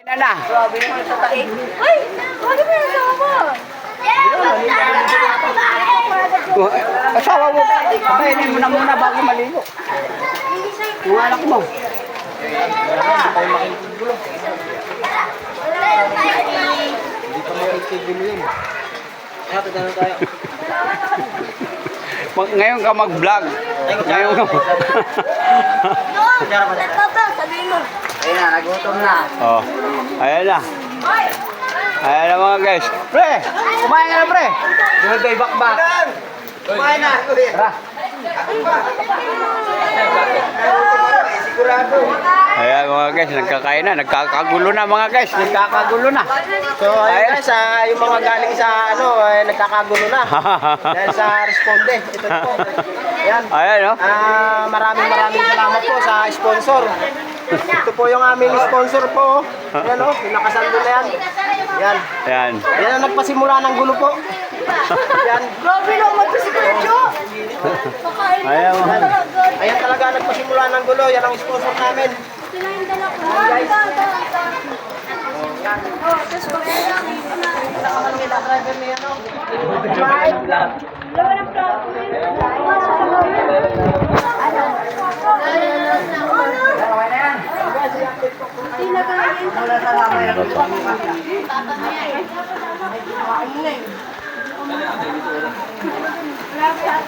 Yan na. Ay! Ano ba yung asawa mo? Asawa mo. Kainin mo na muna bago maligo. Yung anak mo. Hindi pa makikigulo yun. Happy na lang tayo. Ngayon ka mag-vlog. Ngayon ka Sabihin mo. Ayun na, nagutom na. Oh. Ayan na. Ayan na mga guys. Pre! Kumain ka na pre! Yung kay bakbak. Kumain na. Tara. Sigurado. Ayan mga guys, nagkakain na. Nagkakagulo na mga guys. Nagkakagulo na. So, ayun guys, yung mga galing sa nagkakagulo na. Dahil sa responde. Ito po. Ayan. Ayan no? Maraming salamat po sa sponsor. Ito po yung aming sponsor po. Ayan o, yung nakasando na yan. Yan. Ayan. Yan ang nagpasimula ng gulo po. Yan. Grabe naman to si Kuya. Ayan mga Ayan talaga nagpasimula ng gulo. Yan ang sponsor namin. Guys. Tapos pagkailangan dito na. Lawan ng